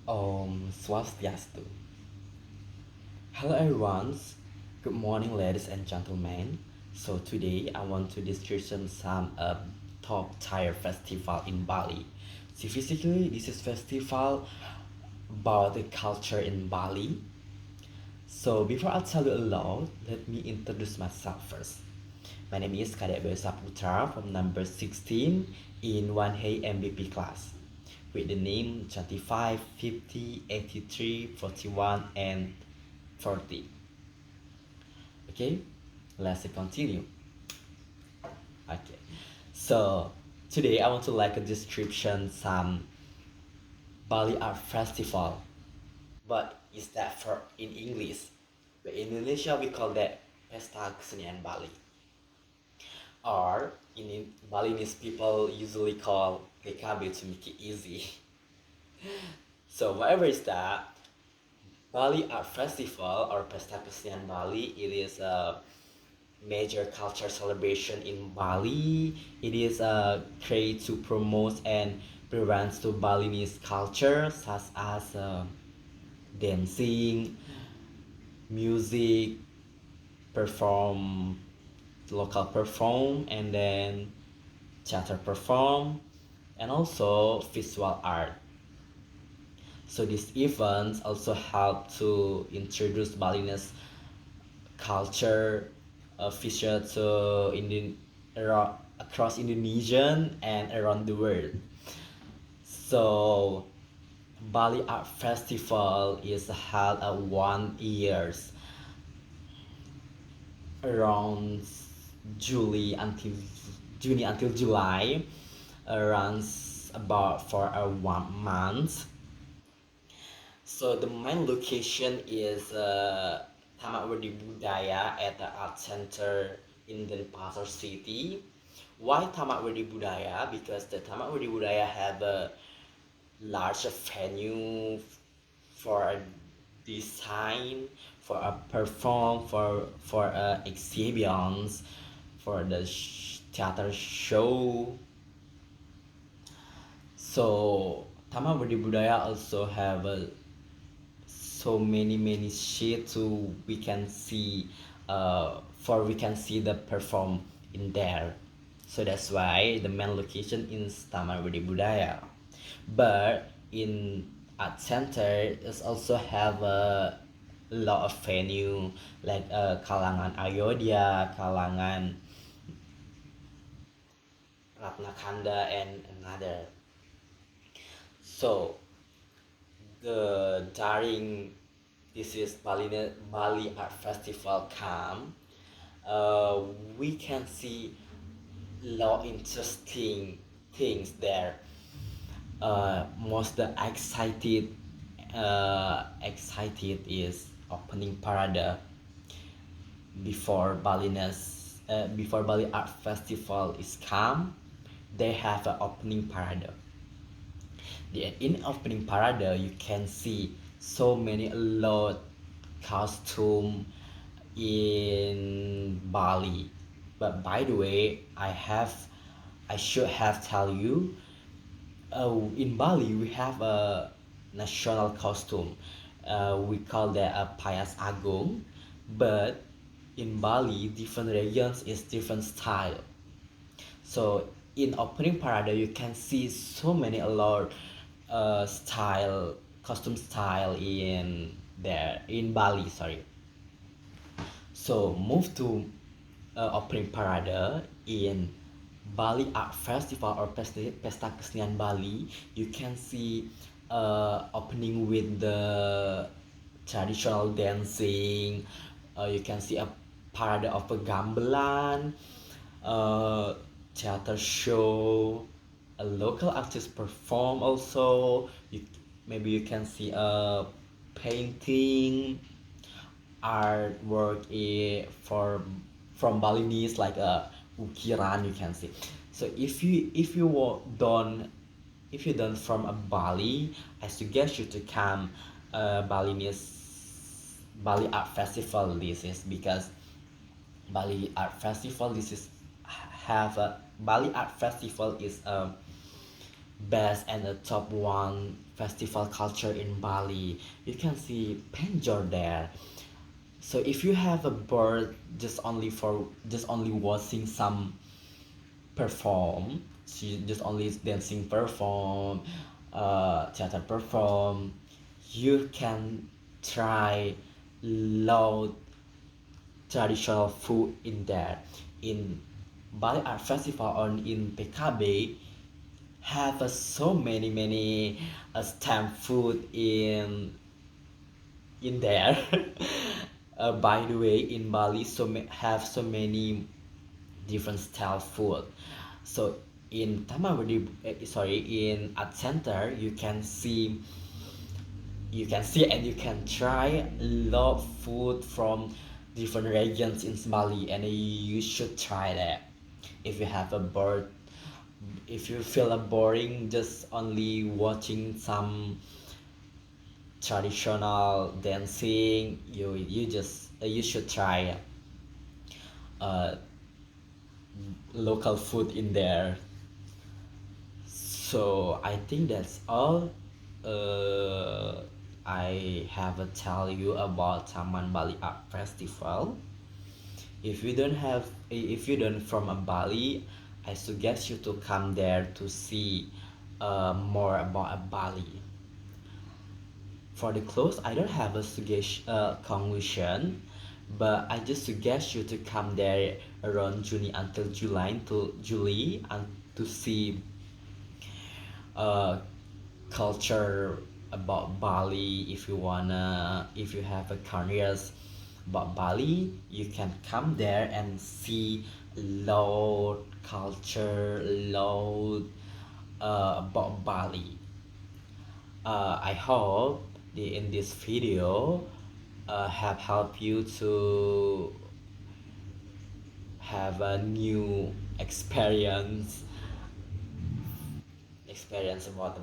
Swastiastu. Hello everyone. Good morning, ladies and gentlemen. So today I want to discussion some top tier festival in Bali. So basically, this is festival about the culture in Bali. So before I tell you a lot, let me introduce myself first. My name is Kadek Bayu Saputra from number 16 in 1A MVP class with the name 25, 50, 83, 41, and 40. Okay, let's continue. Okay, so today I want to like a description some Bali Art Festival. What is that for in English? But in Indonesia we call that Pesta Kesenian Bali. Or in Balinese people usually call PKB to make it easy. So whatever is that, Bali Art Festival or Pesta Kesenian Bali, it is a major culture celebration in Bali. It is created to promote and present to Balinese culture such as dancing, music, perform, local perform, and then theater perform, and also visual art. So these events also help to introduce Balinese culture, visual to across Indonesian and around the world. So Bali Art Festival is held at 1 years around July until July, runs about for a 1 month. So the main location is Taman Wedi Budaya at the Art Center in Denpasar City. Why Taman Wedi Budaya? Because the Taman Wedi Budaya have a large venue for a design, for a perform, for exhibitions, for the theater show. So Taman Wedi Budaya also have so many shit to we can see for we can see the perform in there. So that's why the main location is Taman Wedi Budaya. But in art center is also have a lot of venue like Kalangan Ayodhya, Kalangan Ratnakanda, and another. So the during this is Bali Art Festival come, uh, we can see lot interesting things there. Most excited is opening parade before Bali Art Festival is come. They have an opening parade. In opening parade, you can see so many a lot costume in Bali. But by the way, I should have tell you, in Bali we have a national costume. We call that a Payas Agung, but in Bali different regions is different style. So in opening parade you can see so many a lot style costume style in there in Bali, sorry. So move to opening parade in Bali Art Festival or Pesta Kesenian Bali. You can see opening with the traditional dancing. You can see a parade of a gamelan, uh, theater show, a local artist perform also. Maybe you can see a painting, artwork for from Balinese like a ukiran you can see. So if you done from a Bali, I suggest you to come Bali Art Festival. This is because Bali Art Festival this is have a Bali Art Festival is a best and the top one festival culture in Bali. You can see penjor there. So if you have a bird just only watching some perform, she just only dancing perform, theater perform, you can try loud traditional food in there. In Bali Art Festival or in PKB have so many stamp food in there. By the way, in Bali have so many different style food. So in Tamawadi, sorry, in Art Center, you can see and you can try a lot of food from different regions in Bali, and you should try that. If you have a bird, if you feel boring just only watching some traditional dancing, you should try uh, local food in there. So I think that's all I have to tell you about Taman Bali Art Festival. If you don't from a Bali, I suggest you to come there to see more about a Bali. For the close, I don't have a suggestion conclusion, but I just suggest you to come there around June until July and to see uh, culture about Bali. If you have a curious about Bali, you can come there and see loud culture, loud about Bali. I hope in this video have helped you to have a new experience about the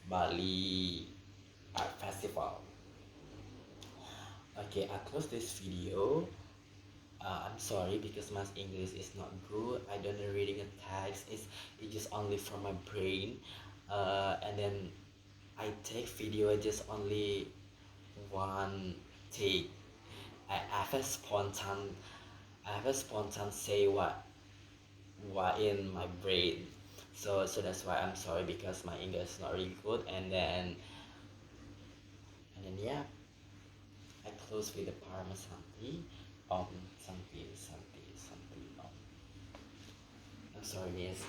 Bali Art Festival. Okay, I close this video. I'm sorry because my English is not good. I don't know reading a text. It's just only from my brain. And then I take video just only one take. I have a spontan say what in my brain. So that's why I'm sorry because my English is not really good. And then yeah, I close with the Parmesan tea. Santi. I'm sorry, miss.